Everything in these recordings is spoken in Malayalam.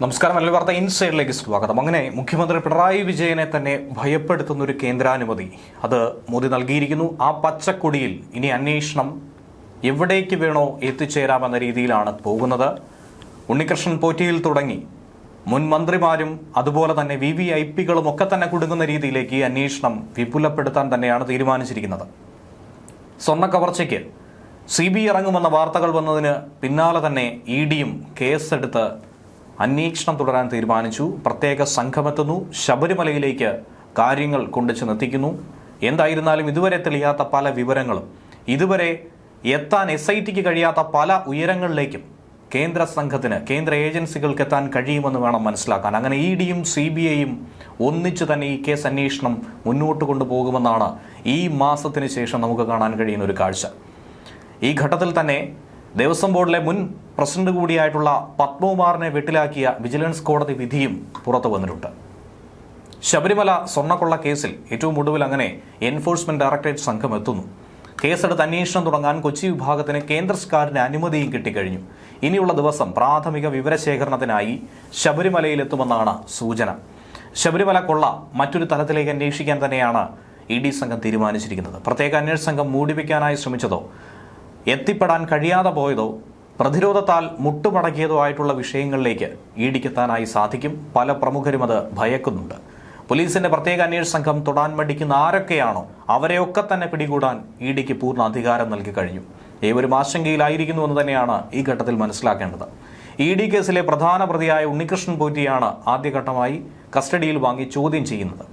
നമസ്കാരം. മലയാളി വാർത്ത ഇൻസൈഡിലേക്ക് സ്വാഗതം. അങ്ങനെ മുഖ്യമന്ത്രി പിണറായി വിജയനെ തന്നെ ഭയപ്പെടുത്തുന്ന ഒരു കേന്ദ്രാനുമതി അത് മോദി നൽകിയിരിക്കുന്നു. ആ പച്ചക്കൊടിയിൽ ഇനി അന്വേഷണം എവിടേക്ക് വേണോ എത്തിച്ചേരാമെന്ന രീതിയിലാണ് പോകുന്നത്. ഉണ്ണികൃഷ്ണൻ പോറ്റിയിൽ തുടങ്ങി മുൻ മന്ത്രിമാരും അതുപോലെ തന്നെ VVIPകളും ഒക്കെ തന്നെ കുടുങ്ങുന്ന രീതിയിലേക്ക് ഈ അന്വേഷണം വിപുലപ്പെടുത്താൻ തന്നെയാണ് തീരുമാനിച്ചിരിക്കുന്നത്. സ്വർണ്ണ കവർച്ചയ്ക്ക് CBI ഇറങ്ങുമെന്ന വാർത്തകൾ വന്നതിന് പിന്നാലെ തന്നെ EDയും കേസെടുത്ത് അന്വേഷണം തുടരാൻ തീരുമാനിച്ചു. പ്രത്യേക സംഘമെത്തുന്നു. ശബരിമലയിലേക്ക് കാര്യങ്ങൾ കൊണ്ടുചെന്നെത്തിക്കുന്നു. എന്തായിരുന്നാലും ഇതുവരെ തെളിയാത്ത പല വിവരങ്ങളും, ഇതുവരെ എത്താൻ SITക്ക് കഴിയാത്ത പല ഉയരങ്ങളിലേക്കും കേന്ദ്ര സംഘത്തിന്, കേന്ദ്ര ഏജൻസികൾക്ക് എത്താൻ കഴിയുമെന്ന് വേണം മനസ്സിലാക്കാൻ. അങ്ങനെ EDയും CBIയും ഒന്നിച്ചു തന്നെ ഈ കേസ് അന്വേഷണം മുന്നോട്ട് കൊണ്ടുപോകുമെന്നാണ് ഈ മാസത്തിന് ശേഷം നമുക്ക് കാണാൻ കഴിയുന്ന ഒരു കാഴ്ച. ഈ ഘട്ടത്തിൽ തന്നെ ദേവസ്വം ബോർഡിലെ മുൻ പ്രസിഡന്റ് കൂടിയായിട്ടുള്ള പത്മകുമാറിനെ വെട്ടിലാക്കിയ വിജിലൻസ് കോടതി വിധിയും പുറത്തു വന്നിട്ടുണ്ട്. ശബരിമല സ്വർണ്ണക്കൊള്ള കേസിൽ ഏറ്റവും ഒടുവിൽ അങ്ങനെ എൻഫോഴ്സ്മെന്റ് ഡയറക്ടറേറ്റ് സംഘം എത്തുന്നു. കേസെടുത്ത് അന്വേഷണം തുടങ്ങാൻ കൊച്ചി വിഭാഗത്തിന് കേന്ദ്ര സർക്കാരിന്റെ അനുമതിയും കിട്ടിക്കഴിഞ്ഞു. ഇനിയുള്ള ദിവസം പ്രാഥമിക വിവരശേഖരണത്തിനായി ശബരിമലയിലെത്തുമെന്നാണ് സൂചന. ശബരിമല കൊള്ള മറ്റൊരു തലത്തിലേക്ക് അന്വേഷിക്കാൻ തന്നെയാണ് ED സംഘം തീരുമാനിച്ചിരിക്കുന്നത്. പ്രത്യേക അന്വേഷണ സംഘം മൂടിവെക്കാനായി ശ്രമിച്ചതോ, എത്തിപ്പെടാൻ കഴിയാതെ പോയതോ, പ്രതിരോധത്താൽ മുട്ടുമടക്കിയതോ ആയിട്ടുള്ള വിഷയങ്ങളിലേക്ക് EDക്ക് എത്താനായി സാധിക്കും. പല പ്രമുഖരും അത് ഭയക്കുന്നുണ്ട്. പോലീസിന്റെ പ്രത്യേക അന്വേഷണ സംഘം തൊടാൻ മടിക്കുന്ന ആരൊക്കെയാണോ അവരെയൊക്കെ തന്നെ പിടികൂടാൻ EDക്ക് പൂർണ്ണ അധികാരം നൽകി കഴിഞ്ഞു. ഏവരും ആശങ്കയിലായിരിക്കുന്നു എന്ന് തന്നെയാണ് ഈ ഘട്ടത്തിൽ മനസ്സിലാക്കേണ്ടത്. ED കേസിലെ പ്രധാന പ്രതിയായ ഉണ്ണികൃഷ്ണൻ പോറ്റിയാണ് ആദ്യഘട്ടമായി കസ്റ്റഡിയിൽ വാങ്ങി ചോദ്യം ചെയ്യുന്നത്.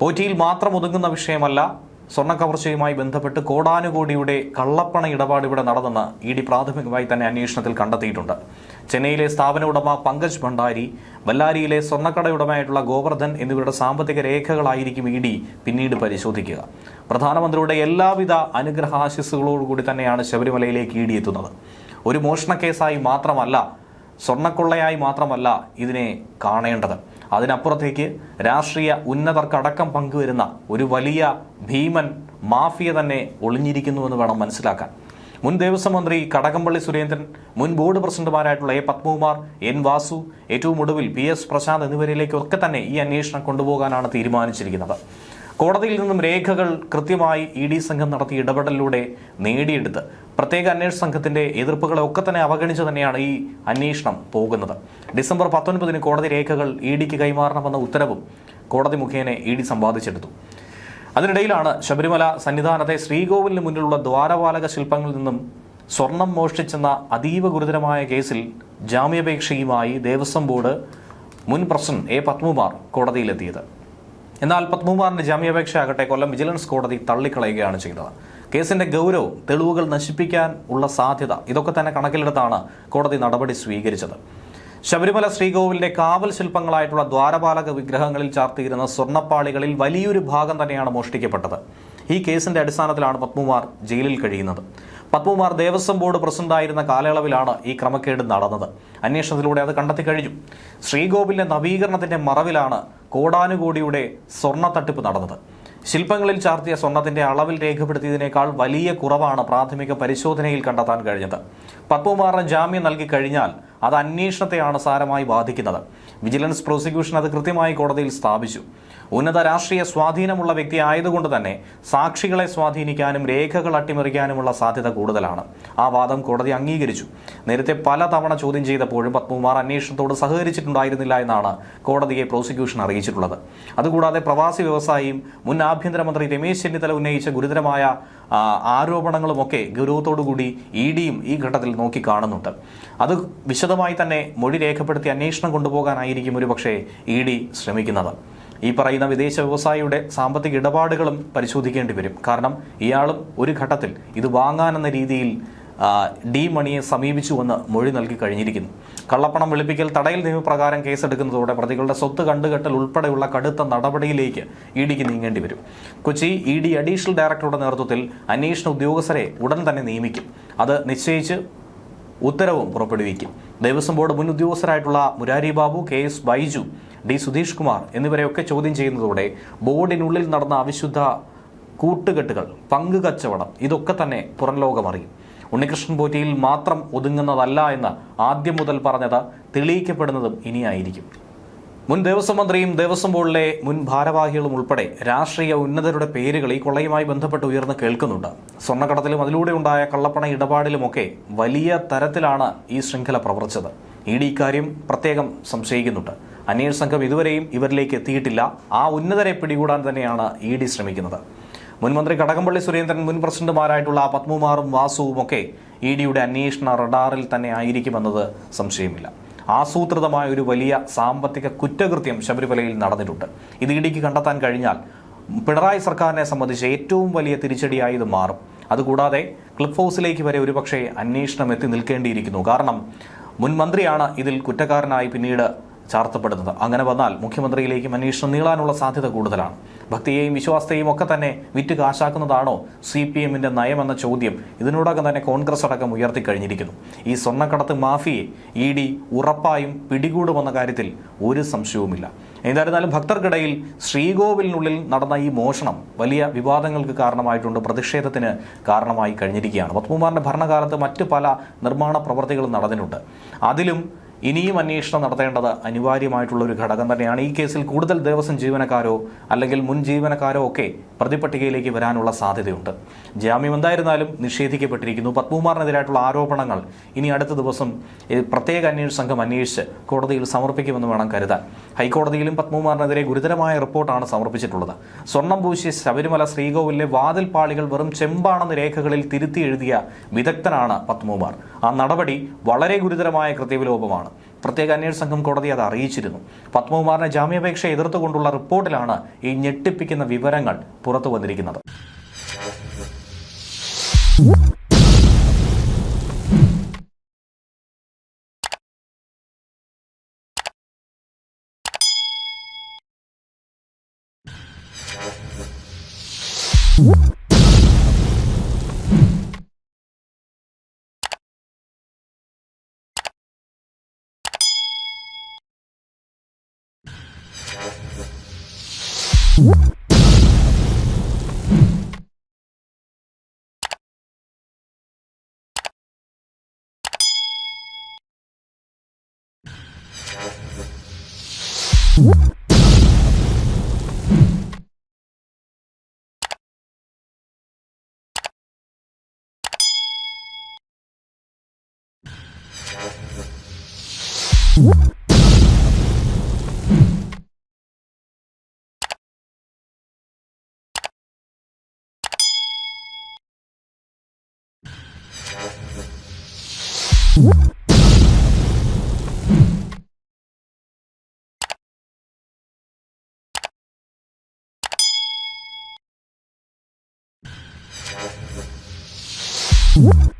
പോറ്റിയിൽ മാത്രം ഒതുങ്ങുന്ന വിഷയമല്ല. സ്വർണ്ണക്കവർച്ചയുമായി ബന്ധപ്പെട്ട് കോടാനുകോടിയുടെ കള്ളപ്പണ ഇടപാട് ഇവിടെ നടന്നെന്ന് ED പ്രാഥമികമായി തന്നെ അന്വേഷണത്തിൽ കണ്ടെത്തിയിട്ടുണ്ട്. ചെന്നൈയിലെ സ്ഥാപന ഉടമ പങ്കജ് ഭണ്ഡാരി, ബല്ലാരിയിലെ സ്വർണ്ണക്കട ഉടമയായിട്ടുള്ള ഗോവർദ്ധൻ എന്നിവരുടെ സാമ്പത്തിക രേഖകളായിരിക്കും ED പിന്നീട് പരിശോധിക്കുക. പ്രധാനമന്ത്രിയുടെ എല്ലാവിധ അനുഗ്രഹാശിസ്സുകളോടുകൂടി തന്നെയാണ് ശബരിമലയിലേക്ക് ED എത്തുന്നത്. ഒരു മോഷണ കേസായി മാത്രമല്ല, സ്വർണ്ണക്കൊള്ളയായി മാത്രമല്ല ഇതിനെ കാണേണ്ടത്. അതിനപ്പുറത്തേക്ക് രാഷ്ട്രീയ ഉന്നതർക്കടക്കം പങ്കുവരുന്ന ഒരു വലിയ ഭീമൻ മാഫിയ തന്നെ ഒളിഞ്ഞിരിക്കുന്നുവെന്ന് വേണം മനസ്സിലാക്കാൻ. മുൻ ദേവസ്വം മന്ത്രി കടകംപള്ളി സുരേന്ദ്രൻ, മുൻ ബോർഡ് പ്രസിഡന്റുമാരായിട്ടുള്ള പത്മകുമാർ, വാസു, ഏറ്റവും ഒടുവിൽ PS പ്രശാന്ത് എന്നിവരിലേക്കൊക്കെ തന്നെ ഈ അന്വേഷണം കൊണ്ടുപോകാനാണ് തീരുമാനിച്ചിരിക്കുന്നത്. കോടതിയിൽ നിന്നും രേഖകൾ കൃത്യമായി ED സംഘം നടത്തിയ ഇടപെടലിലൂടെ നേടിയെടുത്ത് പ്രത്യേക അന്വേഷണ സംഘത്തിന്റെ എതിർപ്പുകളെ ഒക്കെ തന്നെ അവഗണിച്ച് തന്നെയാണ് ഈ അന്വേഷണം പോകുന്നത്. ഡിസംബർ 19 കോടതി രേഖകൾ EDക്ക് കൈമാറണമെന്ന ഉത്തരവും കോടതി മുഖേന ED സമ്പാദിച്ചെടുത്തു. അതിനിടയിലാണ് ശബരിമല സന്നിധാനത്തെ ശ്രീകോവിലിന് മുന്നിലുള്ള ദ്വാരപാലക ശില്പങ്ങളിൽ നിന്നും സ്വർണം മോഷ്ടിച്ചെന്ന അതീവ ഗുരുതരമായ കേസിൽ ജാമ്യാപേക്ഷയുമായി ദേവസ്വം ബോർഡ് മുൻ പ്രസിഡന്റ് പത്മകുമാർ കോടതിയിലെത്തിയത്. എന്നാൽ പത്മകുമാറിന്റെ ജാമ്യാപേക്ഷ ആകട്ടെ കൊല്ലം വിജിലൻസ് കോടതി തള്ളിക്കളയുകയാണ് ചെയ്തത്. കേസിന്റെ ഗൗരവം, തെളിവുകൾ നശിപ്പിക്കാൻ ഉള്ള സാധ്യത, ഇതൊക്കെ തന്നെ കണക്കിലെടുത്താണ് കോടതി നടപടി സ്വീകരിച്ചത്. ശബരിമല ശ്രീകോവിലിന്റെ കാവൽ ശില്പങ്ങളായിട്ടുള്ള ദ്വാരപാലക വിഗ്രഹങ്ങളിൽ ചാർത്തിയിരുന്ന സ്വർണ്ണപ്പാളികളിൽ വലിയൊരു ഭാഗം തന്നെയാണ് മോഷ്ടിക്കപ്പെട്ടത്. ഈ കേസിന്റെ അടിസ്ഥാനത്തിലാണ് പത്മകുമാർ ജയിലിൽ കഴിയുന്നത്. പത്മകുമാർ ദേവസ്വം ബോർഡ് പ്രസിഡന്റായിരുന്ന കാലയളവിലാണ് ഈ ക്രമക്കേട് നടന്നത്. അന്വേഷണത്തിലൂടെ അത് കണ്ടെത്തി കഴിഞ്ഞു. ശ്രീകോവിലിന്റെ നവീകരണത്തിന്റെ മറവിലാണ് കോടാനുകോടിയുടെ സ്വർണ്ണ തട്ടിപ്പ് നടന്നത്. ശില്പങ്ങളിൽ ചാർത്തിയ സ്വർണത്തിന്റെ അളവിൽ രേഖപ്പെടുത്തിയതിനേക്കാൾ വലിയ കുറവാണ് പ്രാഥമിക പരിശോധനയിൽ കണ്ടെത്താൻ കഴിഞ്ഞത്. പത്മകുമാറിന് ജാമ്യം നൽകി കഴിഞ്ഞാൽ അത് അന്വേഷണത്തെയാണ് സാരമായി ബാധിക്കുന്നത്. വിജിലൻസ് പ്രോസിക്യൂഷൻ അത് കൃത്യമായി കോടതിയിൽ സ്ഥാപിച്ചു. ഉന്നത രാഷ്ട്രീയ സ്വാധീനമുള്ള വ്യക്തി ആയതുകൊണ്ട് തന്നെ സാക്ഷികളെ സ്വാധീനിക്കാനും രേഖകൾ അട്ടിമറിക്കാനുമുള്ള സാധ്യത കൂടുതലാണ്. ആ വാദം കോടതി അംഗീകരിച്ചു. നേരത്തെ പലതവണ ചോദ്യം ചെയ്തപ്പോഴും പത്മകുമാർ അന്വേഷണത്തോട് സഹകരിച്ചിട്ടുണ്ടായിരുന്നില്ല എന്നാണ് കോടതിയെ പ്രോസിക്യൂഷൻ അറിയിച്ചിട്ടുള്ളത്. അതുകൂടാതെ പ്രവാസി വ്യവസായിയും മുൻ ആഭ്യന്തരമന്ത്രി രമേശ് ചെന്നിത്തല ഉന്നയിച്ച ഗുരുതരമായ ആരോപണങ്ങളുമൊക്കെ ഗൗരവത്തോടുകൂടി EDയും ഈ ഘട്ടത്തിൽ നോക്കിക്കാണുന്നുണ്ട്. അത് വിശദമായി തന്നെ മൊഴി രേഖപ്പെടുത്തി അന്വേഷണം കൊണ്ടുപോകാനായിരിക്കും ഒരുപക്ഷെ ED ശ്രമിക്കുന്നത്. ഈ പറയുന്ന വിദേശ വ്യവസായിയുടെ സാമ്പത്തിക ഇടപാടുകളും പരിശോധിക്കേണ്ടി വരും. കാരണം ഇയാളും ഒരു ഘട്ടത്തിൽ ഇത് വാങ്ങാനെന്ന രീതിയിൽ D മണിയെ സമീപിച്ചുവെന്ന് മൊഴി നൽകി കഴിഞ്ഞിരിക്കുന്നു. കള്ളപ്പണം വെളുപ്പിക്കൽ തടയൽ നിയമപ്രകാരം കേസെടുക്കുന്നതോടെ പ്രതികളുടെ സ്വത്ത് കണ്ടുകെട്ടൽ ഉൾപ്പെടെയുള്ള കടുത്ത നടപടിയിലേക്ക് EDക്ക് നീങ്ങേണ്ടി വരും. കൊച്ചി ED അഡീഷണൽ ഡയറക്ടറുടെ നേതൃത്വത്തിൽ അന്വേഷണ ഉദ്യോഗസ്ഥരെ ഉടൻ തന്നെ നിയമിക്കും. അത് നിശ്ചയിച്ച് ഉത്തരവും പുറപ്പെടുവിക്കും. ദേവസ്വം ബോർഡ് മുൻ ഉദ്യോഗസ്ഥരായിട്ടുള്ള മുരാരി ബാബു, KS ബൈജു, D സുധീഷ് കുമാർ എന്നിവരെയൊക്കെ ചോദ്യം ചെയ്യുന്നതോടെ ബോർഡിനുള്ളിൽ നടന്ന അവിശുദ്ധ കൂട്ടുകെട്ടുകൾ, പങ്ക് കച്ചവടം, ഇതൊക്കെ തന്നെ പുറം ലോകം അറിയും. ഉണ്ണികൃഷ്ണൻ പോറ്റിയിൽ മാത്രം ഒതുങ്ങുന്നതല്ല എന്ന് ആദ്യം മുതൽ പറഞ്ഞത് തെളിയിക്കപ്പെടുന്നതും ഇനിയായിരിക്കും. മുൻ ദേവസ്വം മന്ത്രിയും ദേവസ്വം ബോർഡിലെ മുൻ ഭാരവാഹികളും ഉൾപ്പെടെ രാഷ്ട്രീയ ഉന്നതരുടെ പേരുകൾ ഈ കൊള്ളയുമായി ബന്ധപ്പെട്ട് ഉയർന്ന് കേൾക്കുന്നുണ്ട്. സ്വർണ്ണക്കടത്തിലും അതിലൂടെ ഉണ്ടായ കള്ളപ്പണ ഇടപാടിലുമൊക്കെ വലിയ തരത്തിലാണ് ഈ ശൃംഖല പ്രവർത്തിച്ചത്. ഇ ഡി ഇക്കാര്യം പ്രത്യേകം സംശയിക്കുന്നുണ്ട്. അന്വേഷണ സംഘം ഇതുവരെയും ഇവരിലേക്ക് എത്തിയിട്ടില്ല. ആ ഉന്നതരെ പിടികൂടാൻ തന്നെയാണ് ഇ ഡി ശ്രമിക്കുന്നത്. മുൻമന്ത്രി കടകംപള്ളി സുരേന്ദ്രൻ, മുൻ പ്രസിഡന്റുമാരായിട്ടുള്ള പത്മകുമാറും വാസുവും ഒക്കെ ഇ ഡിയുടെ അന്വേഷണ റഡാറിൽ തന്നെ ആയിരിക്കുമെന്നത് സംശയമില്ല. ആസൂത്രിതമായ ഒരു വലിയ സാമ്പത്തിക കുറ്റകൃത്യം ശബരിമലയിൽ നടന്നിട്ടുണ്ട്. ഇത് ഇ ഡിക്ക് കണ്ടെത്താൻ കഴിഞ്ഞാൽ പിണറായി സർക്കാരിനെ സംബന്ധിച്ച് ഏറ്റവും വലിയ തിരിച്ചടിയായി ഇത് മാറും. അതുകൂടാതെ ക്ലിഫ് ഹൗസിലേക്ക് വരെ ഒരുപക്ഷെ അന്വേഷണം എത്തി നിൽക്കേണ്ടിയിരിക്കുന്നു. കാരണം മുൻ മന്ത്രിയാണ് ഇതിൽ കുറ്റക്കാരനായി പിന്നീട് ചാർത്തപ്പെടുന്നത്. അങ്ങനെ വന്നാൽ മുഖ്യമന്ത്രിയിലേക്കും അന്വേഷണം നീളാനുള്ള സാധ്യത കൂടുതലാണ്. ഭക്തിയെയും വിശ്വാസത്തെയും ഒക്കെ തന്നെ വിറ്റ് കാശാക്കുന്നതാണോ CPM-ന്റെ നയമെന്ന ചോദ്യം ഇതിനോടകം തന്നെ കോൺഗ്രസ് അടക്കം ഉയർത്തിക്കഴിഞ്ഞിരിക്കുന്നു. ഈ സ്വർണ്ണക്കടത്ത് മാഫിയെ ഇ ഡി ഉറപ്പായും പിടികൂടുമെന്ന കാര്യത്തിൽ ഒരു സംശയവുമില്ല. എന്തായിരുന്നാലും ഭക്തർക്കിടയിൽ ശ്രീകോവിലിനുള്ളിൽ നടന്ന ഈ മോഷണം വലിയ വിവാദങ്ങൾക്ക് കാരണമായിട്ടുണ്ട്, പ്രതിഷേധത്തിന് കാരണമായി കഴിഞ്ഞിരിക്കുകയാണ്. പത്മകുമാറിന്റെ ഭരണകാലത്ത് മറ്റ് പല നിർമ്മാണ പ്രവർത്തികളും നടന്നിട്ടുണ്ട്. അതിലും ഇനിയും അന്വേഷണം നടത്തേണ്ടത് അനിവാര്യമായിട്ടുള്ള ഒരു ഘടകം തന്നെയാണ്. ഈ കേസിൽ കൂടുതൽ ദേവസ്വം ജീവനക്കാരോ അല്ലെങ്കിൽ മുൻ ജീവനക്കാരോ ഒക്കെ പ്രതിപട്ടികയിലേക്ക് വരാനുള്ള സാധ്യതയുണ്ട്. ജാമ്യം എന്തായിരുന്നാലും നിഷേധിക്കപ്പെട്ടിരിക്കുന്നു. പത്മകുമാറിനെതിരായിട്ടുള്ള ആരോപണങ്ങൾ ഇനി അടുത്ത ദിവസം പ്രത്യേക അന്വേഷണ സംഘം അന്വേഷിച്ച് കോടതിയിൽ സമർപ്പിക്കുമെന്ന് വേണം കരുതാൻ. ഹൈക്കോടതിയിലും പത്മകുമാറിനെതിരെ ഗുരുതരമായ റിപ്പോർട്ടാണ് സമർപ്പിച്ചിട്ടുള്ളത്. സ്വർണം പൂശിയ ശബരിമല ശ്രീകോവിലിലെ വാതിൽ പാളികൾ വെറും ചെമ്പാണെന്ന് രേഖകളിൽ തിരുത്തി എഴുതിയ വിദഗ്ധനാണ് പത്മകുമാർ. ആ നടപടി വളരെ ഗുരുതരമായ കൃത്യവിലോപമാണ്. പ്രത്യേക അന്വേഷണ സംഘം കോടതി അത് അറിയിച്ചിരുന്നു. പത്മകുമാറിന്റെ ജാമ്യാപേക്ഷ എതിർത്തുകൊണ്ടുള്ള റിപ്പോർട്ടിലാണ് ഈ ഞെട്ടിപ്പിക്കുന്ന വിവരങ്ങൾ പുറത്തു വന്നിരിക്കുന്നത്. What?